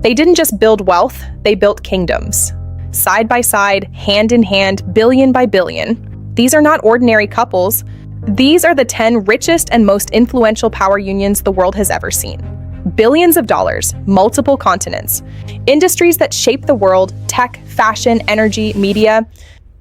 They didn't just build wealth, they built kingdoms. Side by side, hand in hand, billion by billion. These are not ordinary couples. These are the 10 richest and most influential power unions the world has ever seen. Billions of dollars, multiple continents, industries that shape the world, tech, fashion, energy, media.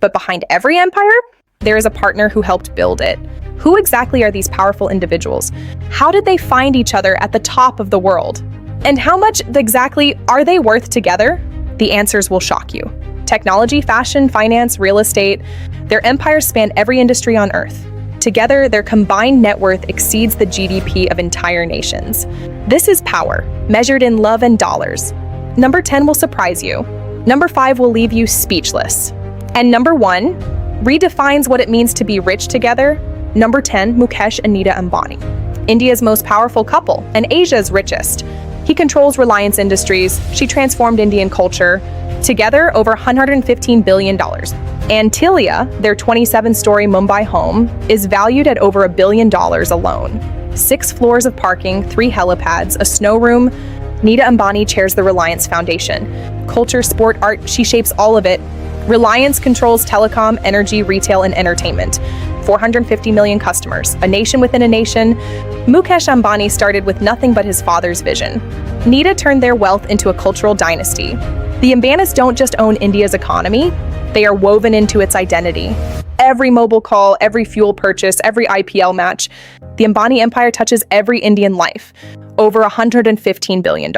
But behind every empire, there is a partner who helped build it. Who exactly are these powerful individuals? How did they find each other at the top of the world? And how much exactly are they worth together? The answers will shock you. Technology, fashion, finance, real estate, their empires span every industry on Earth. Together, their combined net worth exceeds the GDP of entire nations. This is power, measured in love and dollars. Number 10 will surprise you. Number 5 will leave you speechless. And number 1 redefines what it means to be rich together. Number 10, Mukesh and Nita Ambani. India's most powerful couple and Asia's richest. He controls Reliance Industries. She transformed Indian culture. Together, over $115 billion. Antilia, their 27-story Mumbai home, is valued at over $1 billion alone. 6 floors of parking, 3 helipads, a snow room. Nita Ambani chairs the Reliance Foundation. Culture, sport, art, she shapes all of it. Reliance controls telecom, energy, retail, and entertainment. 450 million customers, a nation within a nation. Mukesh Ambani started with nothing but his father's vision. Nita turned their wealth into a cultural dynasty. The Ambanis don't just own India's economy, they are woven into its identity. Every mobile call, every fuel purchase, every IPL match, the Ambani empire touches every Indian life. Over $115 billion,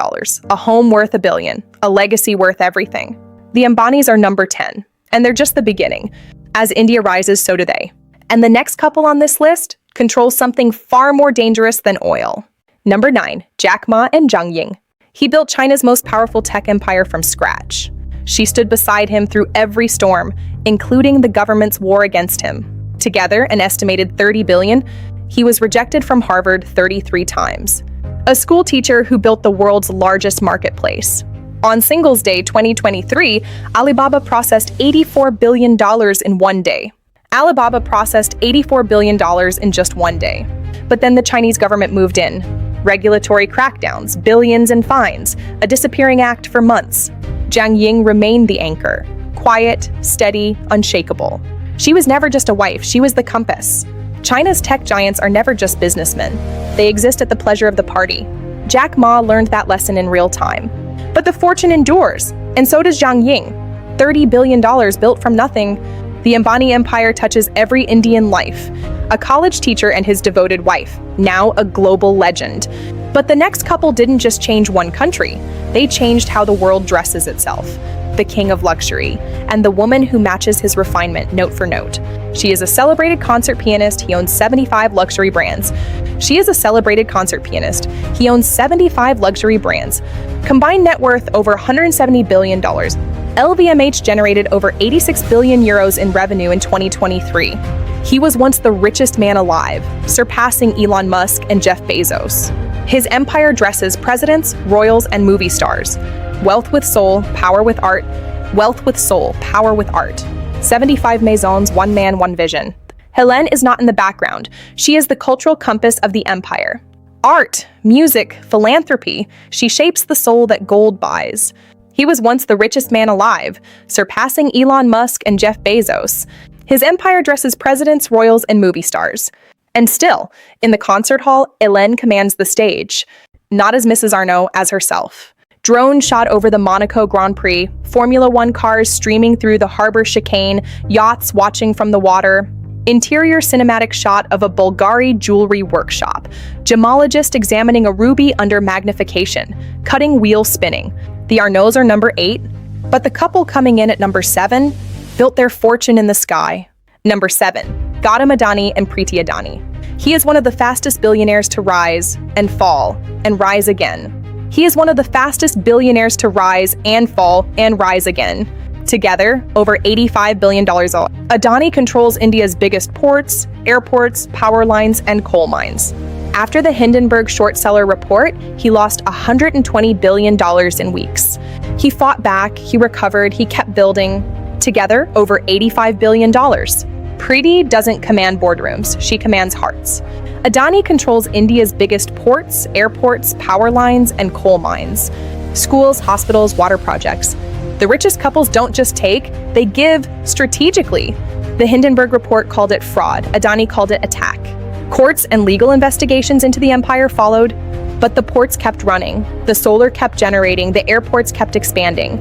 a home worth $1 billion, a legacy worth everything. The Ambanis are number 10, and they're just the beginning. As India rises, so do they. And the next couple on this list controls something far more dangerous than oil. Number 9, Jack Ma and Zhang Ying. He built China's most powerful tech empire from scratch. She stood beside him through every storm, including the government's war against him. Together, an estimated $30 billion, he was rejected from Harvard 33 times. A school teacher who built the world's largest marketplace. On Singles Day 2023, Alibaba processed $84 billion in one day. Alibaba processed $84 billion in just one day. But then the Chinese government moved in. Regulatory crackdowns, billions in fines, a disappearing act for months. Zhang Ying remained the anchor, quiet, steady, unshakable. She was never just a wife, she was the compass. China's tech giants are never just businessmen. They exist at the pleasure of the party. Jack Ma learned that lesson in real time. But the fortune endures, and so does Zhang Ying. $30 billion built from nothing. The Ambani empire touches every Indian life. A college teacher and his devoted wife, now a global legend. But the next couple didn't just change one country. They changed how the world dresses itself. The king of luxury, and the woman who matches his refinement note for note. She is a celebrated concert pianist. He owns 75 luxury brands. She is a celebrated concert pianist. He owns 75 luxury brands. Combined net worth over $170 billion. LVMH generated over 86 billion euros in revenue in 2023. He was once the richest man alive, surpassing Elon Musk and Jeff Bezos. His empire dresses presidents, royals, and movie stars. Wealth with soul, power with art. Wealth with soul, power with art. 75 maisons, one man, one vision. Helene is not in the background. She is the cultural compass of the empire. Art, music, philanthropy, she shapes the soul that gold buys. He was once the richest man alive, surpassing Elon Musk and Jeff Bezos. His empire dresses presidents, royals, and movie stars. And still, in the concert hall, Helene commands the stage. Not as Mrs. Arnault, as herself. Drones shot over the Monaco Grand Prix, Formula One cars streaming through the harbor chicane, yachts watching from the water. Interior cinematic shot of a Bulgari jewelry workshop. Gemologist examining a ruby under magnification. Cutting wheel spinning. The Arnauds are number 8, but the couple coming in at number 7 built their fortune in the sky. Number 7, Gautam Adani and Preeti Adani. He is one of the fastest billionaires to rise and fall and rise again. He is one of the fastest billionaires to rise and fall and rise again. Together, over $85 billion. Adani controls India's biggest ports, airports, power lines, and coal mines. After the Hindenburg short seller report, he lost $120 billion in weeks. He fought back, he recovered, he kept building. Together, over $85 billion. Preeti doesn't command boardrooms, she commands hearts. Adani controls India's biggest ports, airports, power lines, and coal mines. schools, hospitals, water projects. The richest couples don't just take, they give strategically. The Hindenburg report called it fraud. Adani called it attack. Courts and legal investigations into the empire followed, but the ports kept running, the solar kept generating, the airports kept expanding.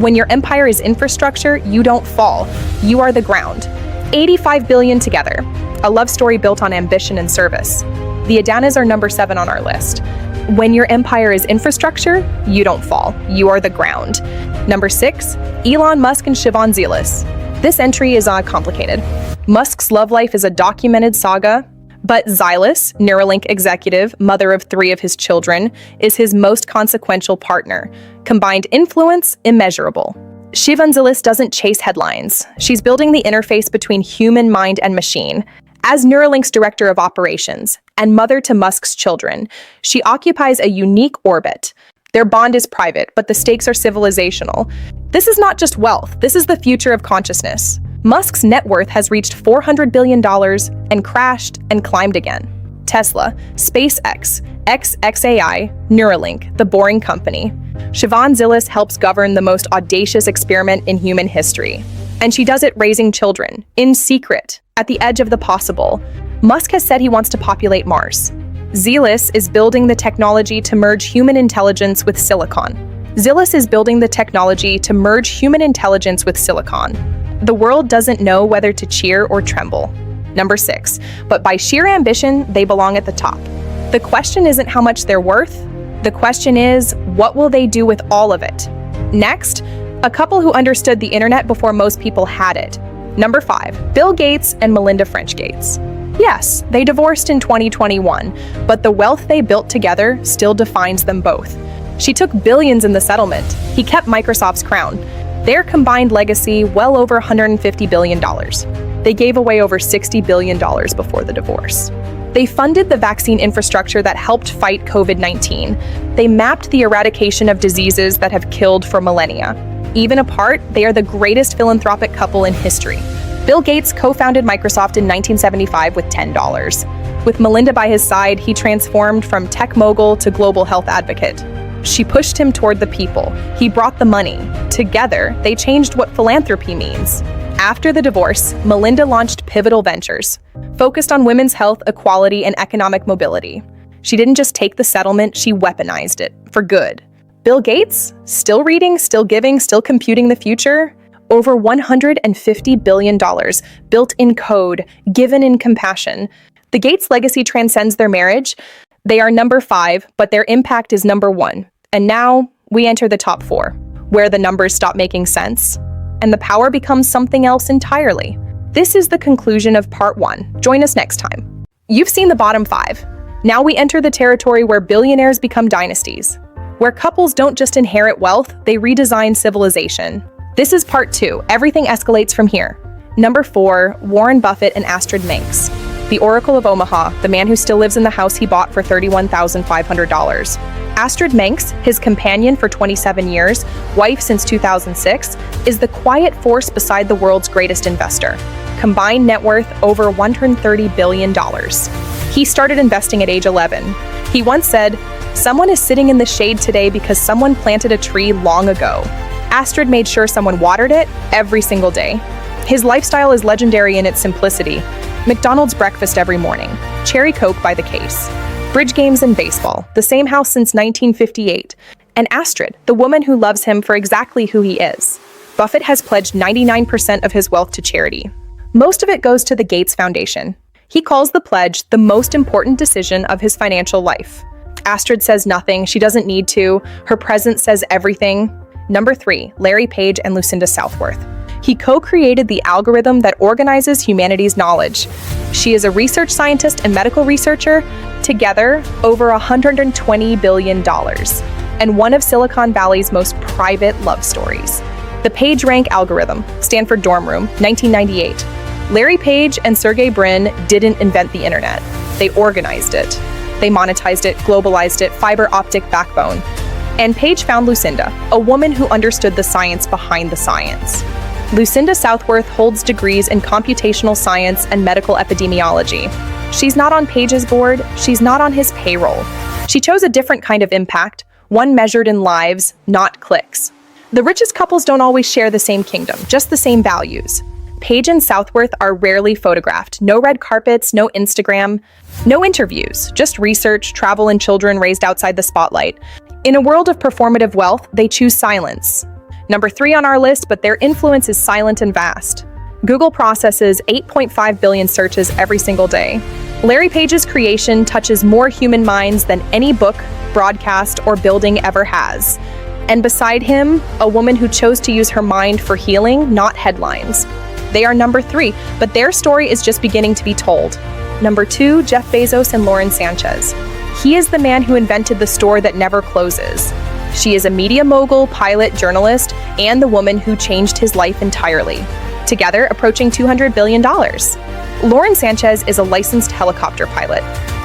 When your empire is infrastructure, you don't fall. You are the ground. 85 billion together. A love story built on ambition and service. The Adanas are number 7 on our list. When your empire is infrastructure, you don't fall. You are the ground. Number 6, Elon Musk and Siobhan Zilis. This entry is complicated. Musk's love life is a documented saga, but Zilis, Neuralink executive, mother of 3 of his children, is his most consequential partner. Combined influence, immeasurable. Siobhan Zilis doesn't chase headlines. She's building the interface between human mind and machine. As Neuralink's director of operations and mother to Musk's children, she occupies a unique orbit. Their bond is private, but the stakes are civilizational. This is not just wealth, this is the future of consciousness. Musk's net worth has reached $400 billion and crashed and climbed again. Tesla, SpaceX, xAI, Neuralink, the Boring Company. Siobhan Zilis helps govern the most audacious experiment in human history. And she does it raising children, in secret, at the edge of the possible. Musk has said he wants to populate Mars. Zilis is building the technology to merge human intelligence with silicon. Zilis is building the technology to merge human intelligence with silicon. The world doesn't know whether to cheer or tremble. Number 6, but by sheer ambition, they belong at the top. The question isn't how much they're worth. The question is, what will they do with all of it? Next, a couple who understood the internet before most people had it. Number 5, Bill Gates and Melinda French Gates. Yes, they divorced in 2021, but the wealth they built together still defines them both. She took billions in the settlement. He kept Microsoft's crown. Their combined legacy, well over $150 billion. They gave away over $60 billion before the divorce. They funded the vaccine infrastructure that helped fight COVID-19. They mapped the eradication of diseases that have killed for millennia. Even apart, they are the greatest philanthropic couple in history. Bill Gates co-founded Microsoft in 1975 with $10. With Melinda by his side, he transformed from tech mogul to global health advocate. She pushed him toward the people. He brought the money. Together, they changed what philanthropy means. After the divorce, Melinda launched pivotal ventures, focused on women's health, equality, and economic mobility. She didn't just take the settlement, she weaponized it, for good. Bill Gates? Still reading, still giving, still computing the future? Over $150 billion, built in code, given in compassion. The Gates legacy transcends their marriage. They are number 5, but their impact is number 1. And now, we enter the top 4, where the numbers stop making sense, and the power becomes something else entirely. This is the conclusion of part 1. Join us next time. You've seen the bottom 5. Now we enter the territory where billionaires become dynasties, where couples don't just inherit wealth, they redesign civilization. This is part 2. Everything escalates from here. Number 4, Warren Buffett and Astrid Manx. The Oracle of Omaha, the man who still lives in the house he bought for $31,500. Astrid Manx, his companion for 27 years, wife since 2006, is the quiet force beside the world's greatest investor. Combined net worth over $130 billion. He started investing at age 11. He once said, "Someone is sitting in the shade today because someone planted a tree long ago." Astrid made sure someone watered it every single day. His lifestyle is legendary in its simplicity. McDonald's breakfast every morning, cherry Coke by the case. Bridge games and baseball, the same house since 1958. And Astrid, the woman who loves him for exactly who he is. Buffett has pledged 99% of his wealth to charity. Most of it goes to the Gates Foundation. He calls the pledge the most important decision of his financial life. Astrid says nothing, she doesn't need to. Her presence says everything. Number 3, Larry Page and Lucinda Southworth. He co-created the algorithm that organizes humanity's knowledge. She is a research scientist and medical researcher, together over $120 billion, and one of Silicon Valley's most private love stories. The PageRank algorithm, Stanford dorm room, 1998. Larry Page and Sergey Brin didn't invent the internet. They organized it. They monetized it, globalized it, fiber optic backbone. And Page found Lucinda, a woman who understood the science behind the science. Lucinda Southworth holds degrees in computational science and medical epidemiology. She's not on Page's board, she's not on his payroll. She chose a different kind of impact, one measured in lives, not clicks. The richest couples don't always share the same kingdom, just the same values. Paige and Southworth are rarely photographed. No red carpets, no Instagram, no interviews, just research, travel, and children raised outside the spotlight. In a world of performative wealth, they choose silence. Number 3 on our list, but their influence is silent and vast. Google processes 8.5 billion searches every single day. Larry Page's creation touches more human minds than any book, broadcast, or building ever has. And beside him, a woman who chose to use her mind for healing, not headlines. They are number 3, but their story is just beginning to be told. Number 2, Jeff Bezos and Lauren Sanchez. He is the man who invented the store that never closes. She is a media mogul, pilot, journalist, and the woman who changed his life entirely. Together, approaching $200 billion. Lauren Sanchez is a licensed helicopter pilot.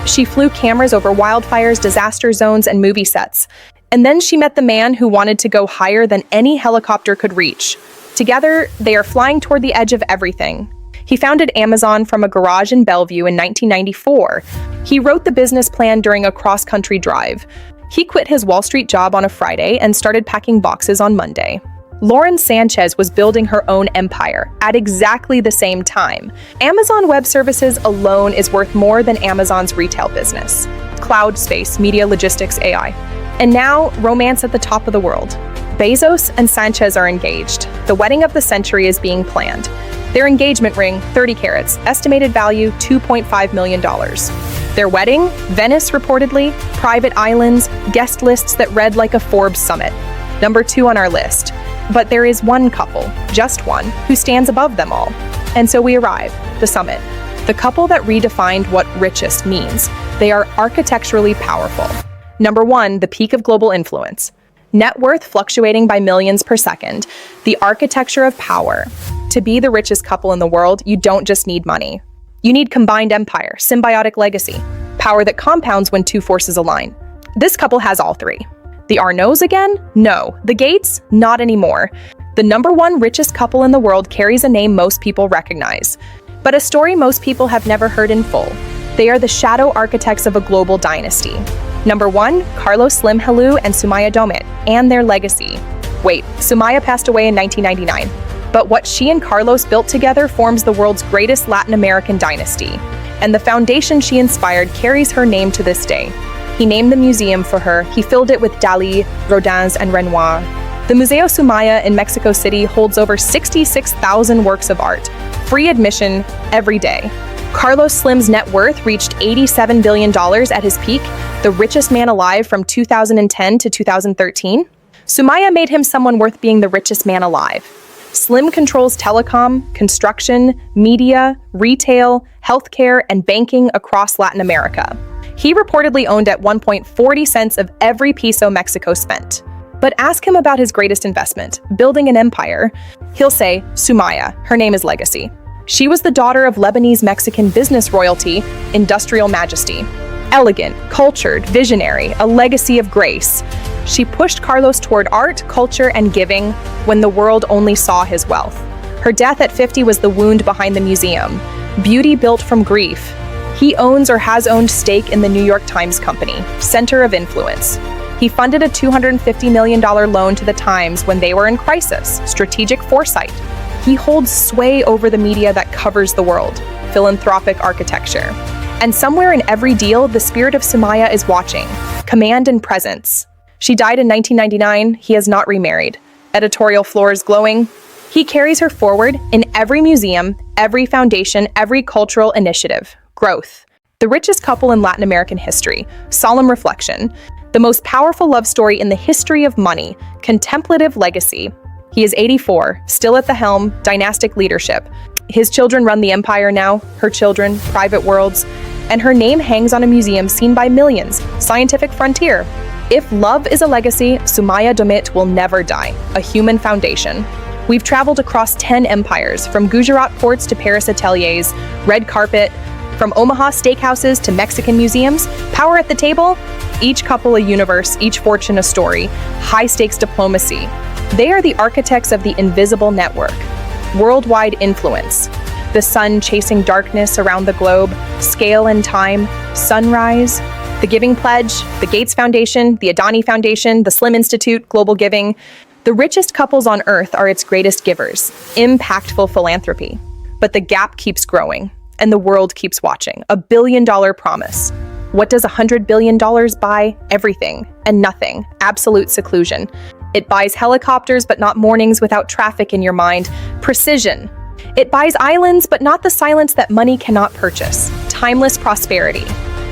She flew cameras over wildfires, disaster zones, and movie sets. And then she met the man who wanted to go higher than any helicopter could reach. Together, they are flying toward the edge of everything. He founded Amazon from a garage in Bellevue in 1994. He wrote the business plan during a cross-country drive. He quit his Wall Street job on a Friday and started packing boxes on Monday. Lauren Sanchez was building her own empire at exactly the same time. Amazon Web Services alone is worth more than Amazon's retail business. Cloud, space, media, logistics, AI. And now, romance at the top of the world. Bezos and Sanchez are engaged. The wedding of the century is being planned. Their engagement ring, 30 carats, estimated value $2.5 million. Their wedding, Venice reportedly, private islands, guest lists that read like a Forbes summit. Number 2 on our list. But there is one couple, just one, who stands above them all. And so we arrive, the summit. The couple that redefined what richest means. They are architecturally powerful. Number 1, the peak of global influence. Net worth fluctuating by millions per second. The architecture of power. To be the richest couple in the world, you don't just need money. You need combined empire, symbiotic legacy, power that compounds when 2 forces align. This couple has all 3. The Arnauds again? No. The Gates? Not anymore. The number 1 richest couple in the world carries a name most people recognize, but a story most people have never heard in full. They are the shadow architects of a global dynasty. Number 1, Carlos Slim Helú and Sumaya Domit, and their legacy. Wait, Sumaya passed away in 1999, but what she and Carlos built together forms the world's greatest Latin American dynasty, and the foundation she inspired carries her name to this day. He named the museum for her. He filled it with Dalí, Rodin, and Renoir. The Museo Sumaya in Mexico City holds over 66,000 works of art, free admission every day. Carlos Slim's net worth reached $87 billion at his peak, the richest man alive from 2010 to 2013. Sumaya made him someone worth being the richest man alive. Slim controls telecom, construction, media, retail, healthcare, and banking across Latin America. He reportedly owned at 1.40 cents of every peso Mexico spent. But ask him about his greatest investment, building an empire. He'll say, Sumaya, her name is legacy. She was the daughter of Lebanese-Mexican business royalty, industrial majesty. Elegant, cultured, visionary, a legacy of grace. She pushed Carlos toward art, culture, and giving when the world only saw his wealth. Her death at 50 was the wound behind the museum. Beauty built from grief. He owns or has owned stake in the New York Times Company, center of influence. He funded a $250 million loan to the Times when they were in crisis, strategic foresight. He holds sway over the media that covers the world, philanthropic architecture. And somewhere in every deal, the spirit of Sumaya is watching, command and presence. She died in 1999, he has not remarried. Editorial floors glowing. He carries her forward in every museum, every foundation, every cultural initiative. Growth. The richest couple in Latin American history. Solemn reflection. The most powerful love story in the history of money. Contemplative legacy. He is 84, still at the helm, dynastic leadership. His children run the empire now, her children, private worlds, and her name hangs on a museum seen by millions, scientific frontier. If love is a legacy, Sumaya Domit will never die, a human foundation. We've traveled across 10 empires, from Gujarat ports to Paris ateliers, red carpet, from Omaha steakhouses to Mexican museums, power at the table, each couple a universe, each fortune a story, high-stakes diplomacy. They are the architects of the invisible network, worldwide influence, the sun chasing darkness around the globe, scale and time, sunrise, The Giving Pledge, the Gates Foundation, the Adani Foundation, the Slim Institute, Global Giving. The richest couples on earth are its greatest givers. Impactful philanthropy. But the gap keeps growing, and the world keeps watching. $1 billion promise. What does $100 billion buy? Everything and nothing. Absolute seclusion. It buys helicopters, but not mornings without traffic in your mind. Precision. It buys islands, but not the silence that money cannot purchase. Timeless prosperity.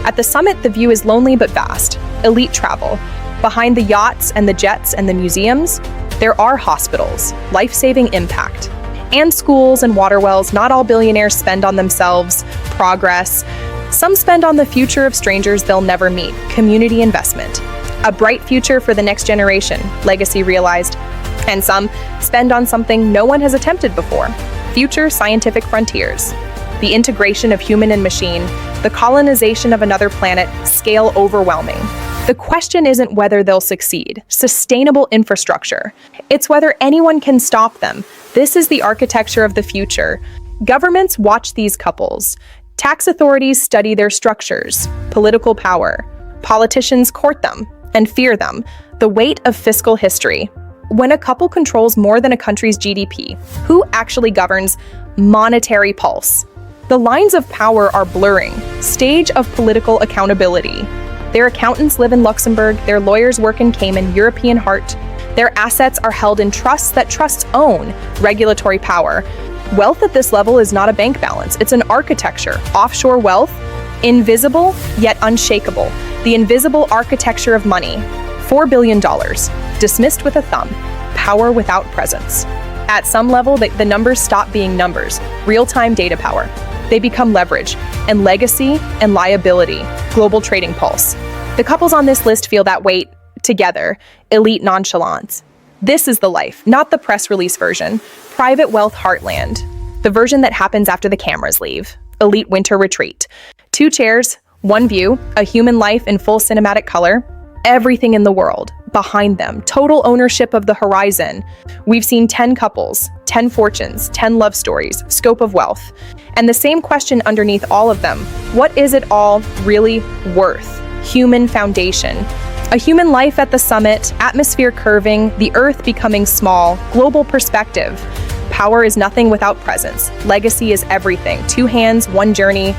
At the summit, the view is lonely but vast. Elite travel. Behind the yachts and the jets and the museums, there are hospitals, life-saving impact. And schools and water wells. Not all billionaires spend on themselves, progress. Some spend on the future of strangers they'll never meet, community investment. A bright future for the next generation, legacy realized. And some spend on something no one has attempted before, future scientific frontiers. The integration of human and machine, the colonization of another planet, scale overwhelming. The question isn't whether they'll succeed, sustainable infrastructure. It's whether anyone can stop them. This is the architecture of the future. Governments watch these couples. Tax authorities study their structures, political power. Politicians court them and fear them. The weight of fiscal history. When a couple controls more than a country's GDP, who actually governs? Monetary pulse. The lines of power are blurring. Stage of political accountability. Their accountants live in Luxembourg, their lawyers work in Cayman, European heart. Their assets are held in trusts that trusts own. Regulatory power. Wealth at this level is not a bank balance, it's an architecture. Offshore wealth, invisible yet unshakable. The invisible architecture of money. $4 billion, dismissed with a thumb. Power without presence. At some level, the numbers stop being numbers. Real-time data power. They become leverage, and legacy and liability. Global trading pulse. The couples on this list feel that weight together. Elite nonchalance. This is the life, not the press release version. Private wealth heartland. The version that happens after the cameras leave. Elite winter retreat. 2 chairs, 1 view, a human life in full cinematic color. Everything in the world behind them. Total ownership of the horizon. We've seen 10 couples, 10 fortunes, 10 love stories, scope of wealth. And the same question underneath all of them. What is it all really worth? Human foundation. A human life at the summit, atmosphere curving, the earth becoming small, global perspective. Power is nothing without presence. Legacy is everything. 2 hands, 1 journey.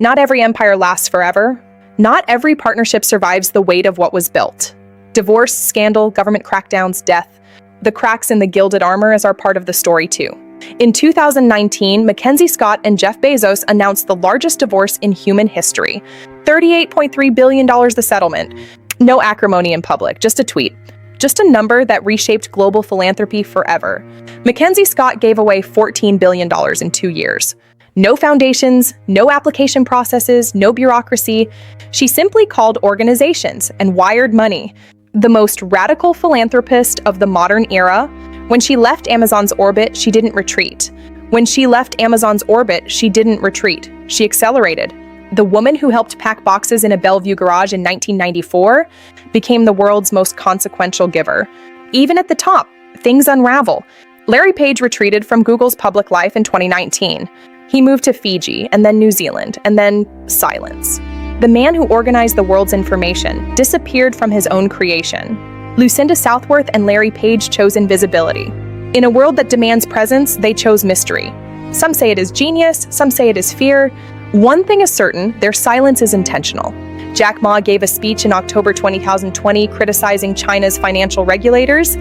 Not every empire lasts forever. Not every partnership survives the weight of what was built. Divorce, scandal, government crackdowns, death. The cracks in the gilded armor are part of the story too. In 2019, Mackenzie Scott and Jeff Bezos announced the largest divorce in human history. $38.3 billion the settlement. No acrimony in public, just a tweet. Just a number that reshaped global philanthropy forever. Mackenzie Scott gave away $14 billion in 2 years. No foundations, no application processes, no bureaucracy. She simply called organizations and wired money. The most radical philanthropist of the modern era. When she left Amazon's orbit, she didn't retreat. When she left Amazon's orbit, she didn't retreat. She accelerated. The woman who helped pack boxes in a Bellevue garage in 1994 became the world's most consequential giver. Even at the top, things unravel. Larry Page retreated from Google's public life in 2019. He moved to Fiji, and then New Zealand, and then silence. The man who organized the world's information disappeared from his own creation. Lucinda Southworth and Larry Page chose invisibility. In a world that demands presence, they chose mystery. Some say it is genius, some say it is fear. One thing is certain, their silence is intentional. Jack Ma gave a speech in October 2020 criticizing China's financial regulators.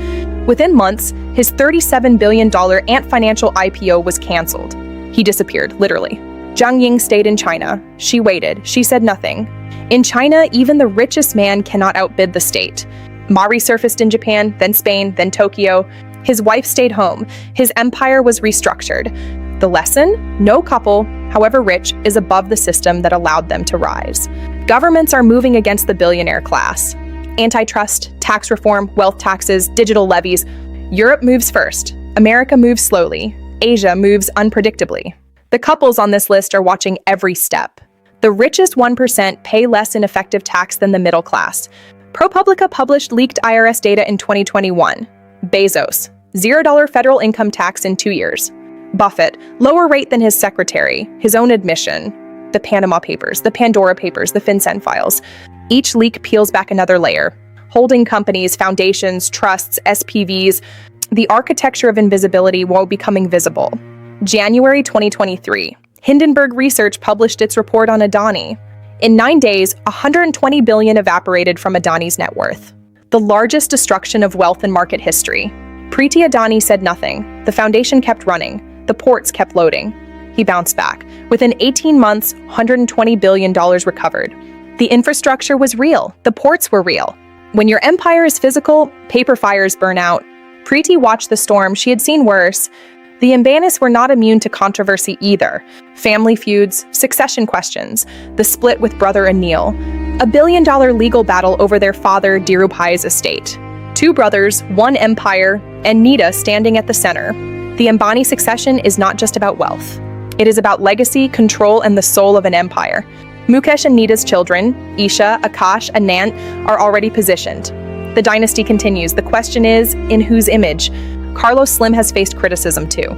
Within months, his $37 billion Ant Financial IPO was canceled. He disappeared, literally. Zhang Ying stayed in China. She waited. She said nothing. In China, even the richest man cannot outbid the state. Ma resurfaced in Japan, then Spain, then Tokyo. His wife stayed home. His empire was restructured. The lesson? No couple, however rich, is above the system that allowed them to rise. Governments are moving against the billionaire class. Antitrust, tax reform, wealth taxes, digital levies. Europe moves first. America moves slowly. Asia moves unpredictably. The couples on this list are watching every step. The richest 1% pay less in effective tax than the middle class. ProPublica published leaked IRS data in 2021. Bezos, $0 federal income tax in 2 years. Buffett, lower rate than his secretary, his own admission. The Panama Papers, the Pandora Papers, the FinCEN files. Each leak peels back another layer. Holding companies, foundations, trusts, SPVs, the architecture of invisibility while becoming visible. January 2023, Hindenburg Research published its report on Adani. In 9 days, $120 billion evaporated from Adani's net worth. The largest destruction of wealth in market history. Preeti Adani said nothing. The foundation kept running. The ports kept loading. He bounced back. Within 18 months, $120 billion recovered. The infrastructure was real. The ports were real. When your empire is physical, paper fires burn out. Preeti watched the storm. She had seen worse. The Ambanis were not immune to controversy either. Family feuds, succession questions, the split with brother Anil, $1 billion legal battle over their father Dhirubhai's estate. 2 brothers, 1 empire, and Nita standing at the center. The Ambani succession is not just about wealth. It is about legacy, control, and the soul of an empire. Mukesh and Nita's children, Isha, Akash, and Nant, are already positioned. The dynasty continues. The question is, in whose image? Carlos Slim has faced criticism too.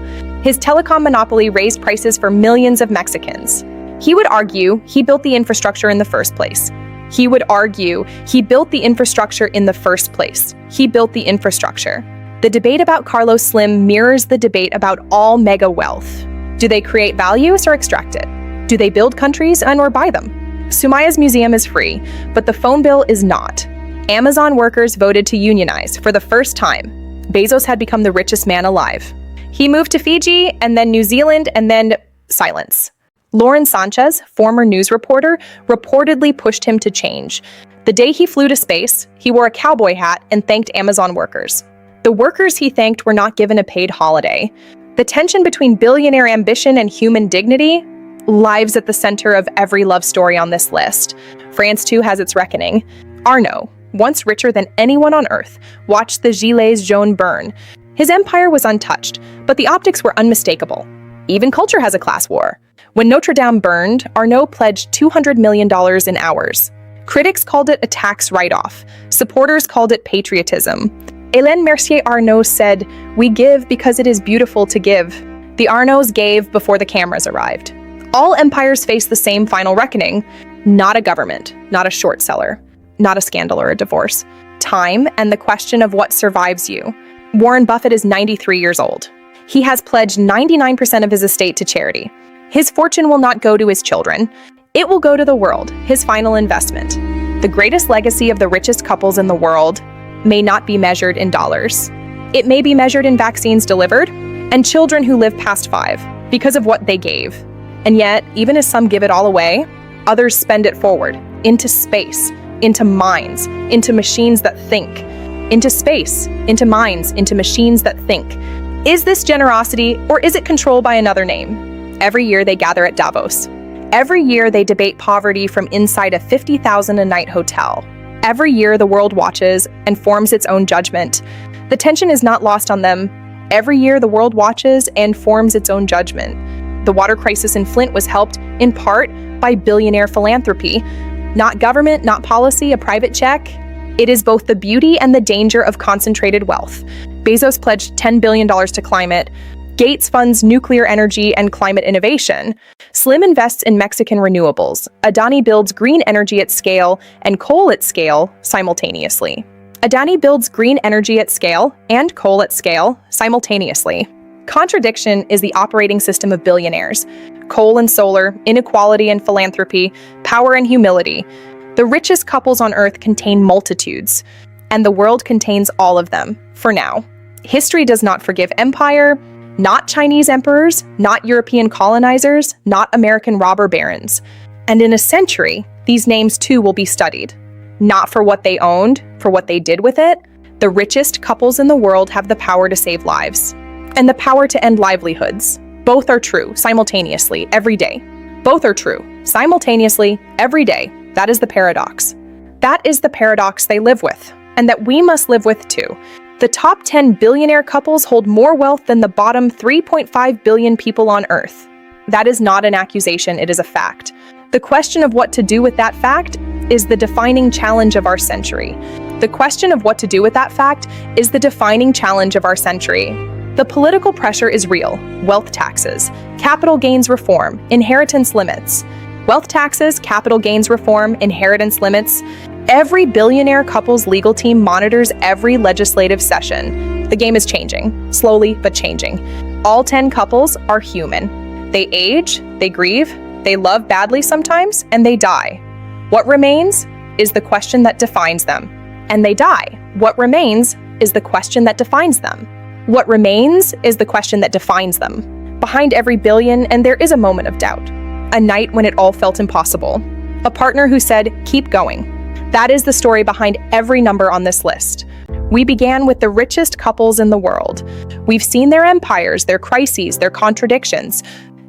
His telecom monopoly raised prices for millions of Mexicans. He would argue he built the infrastructure in the first place. He built the infrastructure in the first place. He built the infrastructure. The debate about Carlos Slim mirrors the debate about all mega wealth. Do they create values or extract it? Do they build countries or buy them? Sumaya's museum is free, but the phone bill is not. Amazon workers voted to unionize for the first time. Bezos had become the richest man alive. He moved to Fiji, and then New Zealand, and then silence. Lauren Sanchez, former news reporter, reportedly pushed him to change. The day he flew to space, he wore a cowboy hat and thanked Amazon workers. The workers he thanked were not given a paid holiday. The tension between billionaire ambition and human dignity lives at the center of every love story on this list. France too has its reckoning. Arnaud, once richer than anyone on earth, watched the Gilets jaunes burn. His empire was untouched, but the optics were unmistakable. Even culture has a class war. When Notre Dame burned, Arnaud pledged $200 million in hours. Critics called it a tax write-off. Supporters called it patriotism. Hélène Mercier Arnaud said, "We give because it is beautiful to give." The Arnauds gave before the cameras arrived. All empires face the same final reckoning. Not a government, not a short seller, not a scandal or a divorce. Time and the question of what survives you. Warren Buffett is 93 years old. He has pledged 99% of his estate to charity. His fortune will not go to his children. It will go to the world, his final investment. The greatest legacy of the richest couples in the world may not be measured in dollars. It may be measured in vaccines delivered and children who live past 5 because of what they gave. And yet, even as some give it all away, others spend it forward, into space, into minds, into machines that think. Into space, into minds, into machines that think. Is this generosity, or is it control by another name? Every year they gather at Davos. Every year they debate poverty from inside a $50,000 a night hotel. Every year the world watches and forms its own judgment. The tension is not lost on them. Every year the world watches and forms its own judgment. The water crisis in Flint was helped, in part, by billionaire philanthropy. Not government, not policy, a private check. It is both the beauty and the danger of concentrated wealth. Bezos pledged $10 billion to climate. Gates funds nuclear energy and climate innovation. Slim invests in Mexican renewables. Adani builds green energy at scale and coal at scale simultaneously. Adani builds green energy at scale and coal at scale simultaneously. Contradiction is the operating system of billionaires. Coal and solar, inequality and philanthropy, power and humility. The richest couples on earth contain multitudes, and the world contains all of them, for now. History does not forgive empire, not Chinese emperors, not European colonizers, not American robber barons. And in a century, these names too will be studied. Not for what they owned, for what they did with it. The richest couples in the world have the power to save lives, and the power to end livelihoods. Both are true, simultaneously, every day. Both are true, simultaneously, every day. That is the paradox. That is the paradox they live with, and that we must live with too. The top 10 billionaire couples hold more wealth than the bottom 3.5 billion people on Earth. That is not an accusation, it is a fact. The question of what to do with that fact is the defining challenge of our century. The question of what to do with that fact is the defining challenge of our century. The political pressure is real. Wealth taxes, capital gains reform, inheritance limits. Wealth taxes, capital gains reform, inheritance limits. Every billionaire couple's legal team monitors every legislative session. The game is changing, slowly but changing. All 10 couples are human. They age, they grieve, they love badly sometimes, and they die. What remains is the question that defines them. And they die. What remains is the question that defines them. What remains is the question that defines them. Behind every billion, and there is a moment of doubt. A night when it all felt impossible. A partner who said, keep going. That is the story behind every number on this list. We began with the richest couples in the world. We've seen their empires, their crises, their contradictions.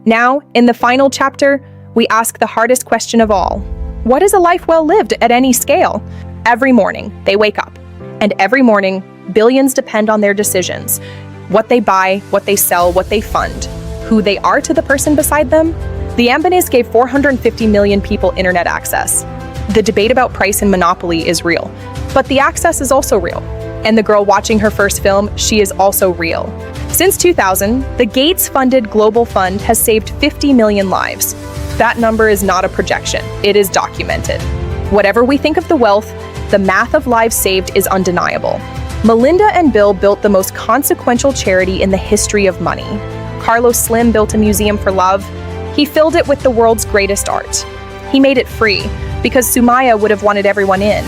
Now, in the final chapter, we ask the hardest question of all. What is a life well lived at any scale? Every morning, they wake up. And every morning, billions depend on their decisions. What they buy, what they sell, what they fund. Who they are to the person beside them. The Ambanis gave 450 million people internet access. The debate about price and monopoly is real. But the access is also real. And the girl watching her first film, she is also real. Since 2000, the Gates-funded Global Fund has saved 50 million lives. That number is not a projection. It is documented. Whatever we think of the wealth, the math of lives saved is undeniable. Melinda and Bill built the most consequential charity in the history of money. Carlos Slim built a museum for love. He filled it with the world's greatest art. He made it free, because Sumaya would have wanted everyone in.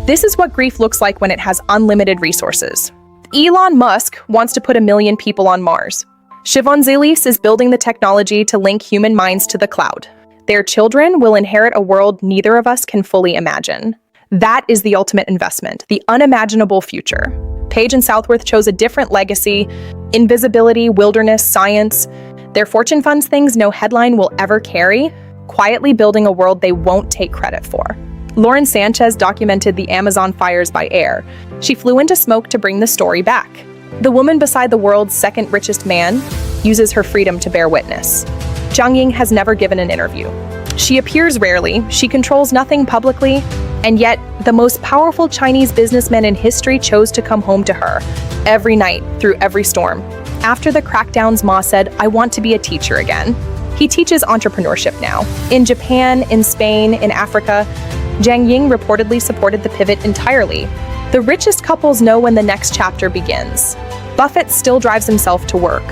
This is what grief looks like when it has unlimited resources. Elon Musk wants to put 1 million people on Mars. Shimon Zilis is building the technology to link human minds to the cloud. Their children will inherit a world neither of us can fully imagine. That is the ultimate investment, the unimaginable future. Page and Southworth chose a different legacy: invisibility, wilderness, science. Their fortune funds things no headline will ever carry, quietly building a world they won't take credit for. Lauren Sanchez documented the Amazon fires by air. She flew into smoke to bring the story back. The woman beside the world's second richest man uses her freedom to bear witness. Zhang Ying has never given an interview. She appears rarely, she controls nothing publicly, and yet the most powerful Chinese businessman in history chose to come home to her every night through every storm. After the crackdowns, Ma said, "I want to be a teacher again." He teaches entrepreneurship now. In Japan, in Spain, in Africa, Zhang Ying reportedly supported the pivot entirely. The richest couples know when the next chapter begins. Buffett still drives himself to work.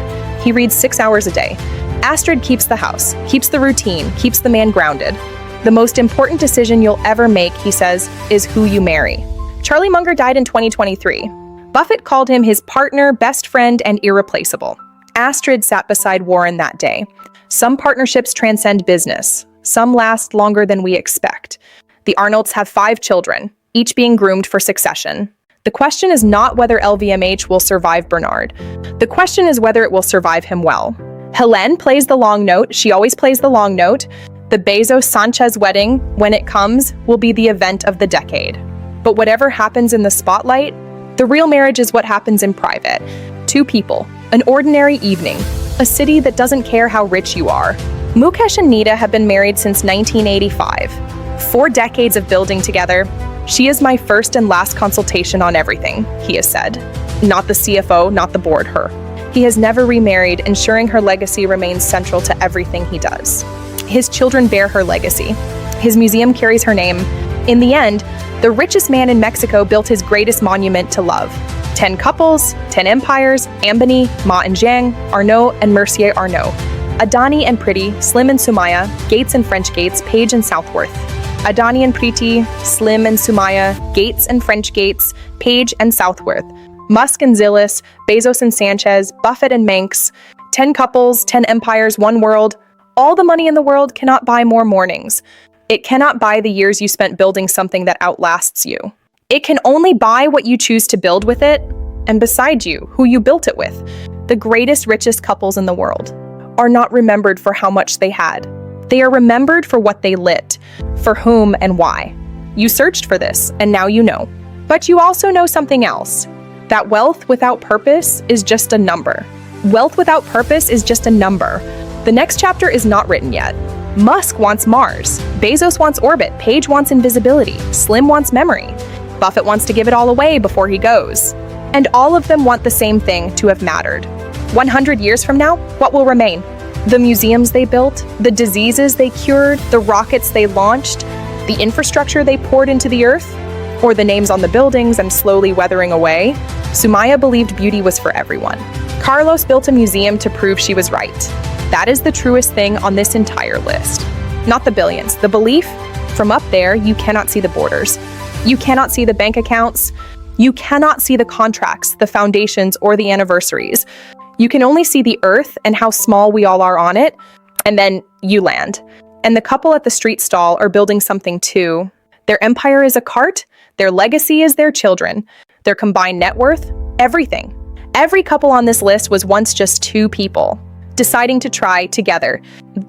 He reads 6 hours a day. Astrid keeps the house, keeps the routine, keeps the man grounded. The most important decision you'll ever make, he says, is who you marry. Charlie Munger died in 2023. Buffett called him his partner, best friend, and irreplaceable. Astrid sat beside Warren that day. Some partnerships transcend business. Some last longer than we expect. The Arnolds have 5 children, each being groomed for succession. The question is not whether LVMH will survive Bernard. The question is whether it will survive him well. Helene plays the long note. She always plays the long note. The Bezos-Sanchez wedding, when it comes, will be the event of the decade. But whatever happens in the spotlight, the real marriage is what happens in private. 2 people, an ordinary evening, a city that doesn't care how rich you are. Mukesh and Nita have been married since 1985. 4 decades of building together. She is my first and last consultation on everything, he has said. Not the CFO, not the board, her. He has never remarried, ensuring her legacy remains central to everything he does. His children bear her legacy. His museum carries her name. In the end, the richest man in Mexico built his greatest monument to love. 10 couples, 10 empires, Ambani, Ma and Zhang, Arnault and Mercier Arnault. Adani and Priti, Slim and Sumaya, Gates and French Gates, Page and Southworth. Adani and Priti, Slim and Sumaya, Gates and French Gates, Page and Southworth. Musk and Zilis, Bezos and Sanchez, Buffett and Manx. 10 couples, 10 empires, 1 world. All the money in the world cannot buy more mornings. It cannot buy the years you spent building something that outlasts you. It can only buy what you choose to build with it, and beside you, who you built it with. The greatest, richest couples in the world are not remembered for how much they had. They are remembered for what they lit, for whom and why. You searched for this, and now you know. But you also know something else. That wealth without purpose is just a number. Wealth without purpose is just a number. The next chapter is not written yet. Musk wants Mars. Bezos wants orbit. Page wants invisibility. Slim wants memory. Buffett wants to give it all away before he goes. And all of them want the same thing: to have mattered. 100 years from now, what will remain? The museums they built, the diseases they cured, the rockets they launched, the infrastructure they poured into the earth, or the names on the buildings and slowly weathering away, Sumaya believed beauty was for everyone. Carlos built a museum to prove she was right. That is the truest thing on this entire list. Not the billions, the belief. From up there, you cannot see the borders. You cannot see the bank accounts. You cannot see the contracts, the foundations, or the anniversaries. You can only see the earth and how small we all are on it, and then you land. And the couple at the street stall are building something too. Their empire is a cart, their legacy is their children, their combined net worth, everything. Every couple on this list was once just two people, deciding to try together.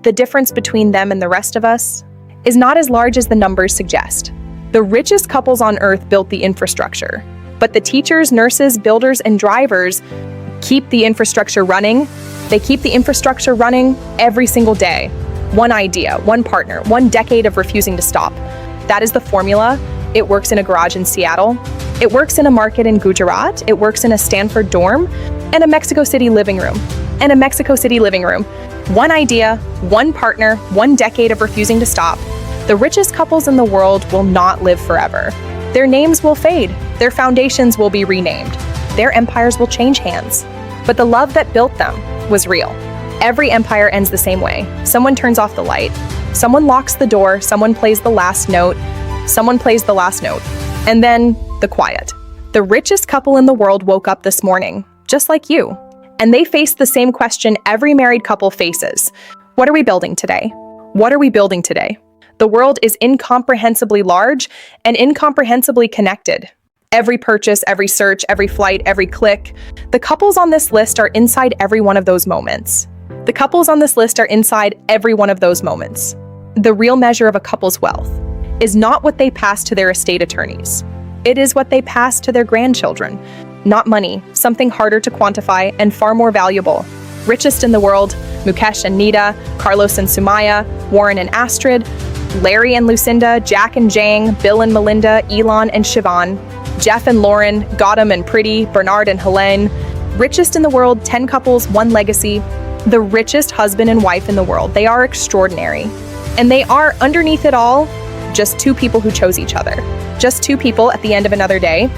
The difference between them and the rest of us is not as large as the numbers suggest. The richest couples on earth built the infrastructure, but the teachers, nurses, builders, and drivers keep the infrastructure running. They keep the infrastructure running every single day. One idea, one partner, 1 decade of refusing to stop. That is the formula. It works in a garage in Seattle. It works in a market in Gujarat. It works in a Stanford dorm and a Mexico City living room. One idea, one partner, 1 decade of refusing to stop. The richest couples in the world will not live forever. Their names will fade. Their foundations will be renamed. Their empires will change hands. But the love that built them was real. Every empire ends the same way. Someone turns off the light. Someone locks the door. Someone plays the last note. And then the quiet. The richest couple in the world woke up this morning, just like you. And they faced the same question every married couple faces. What are we building today? What are we building today? The world is incomprehensibly large and incomprehensibly connected. Every purchase, every search, every flight, every click. The couples on this list are inside every one of those moments. The real measure of a couple's wealth is not what they pass to their estate attorneys. It is what they pass to their grandchildren. Not money, something harder to quantify and far more valuable. Richest in the world, Mukesh and Nita, Carlos and Sumaya, Warren and Astrid, Larry and Lucinda, Jack and Jang, Bill and Melinda, Elon and Siobhan, Jeff and Lauren, Gautam and Priti, Bernard and Helene. Richest in the world, 10 couples, 1 legacy. The richest husband and wife in the world. They are extraordinary. And they are, underneath it all, just 2 people who chose each other. Just 2 people at the end of another day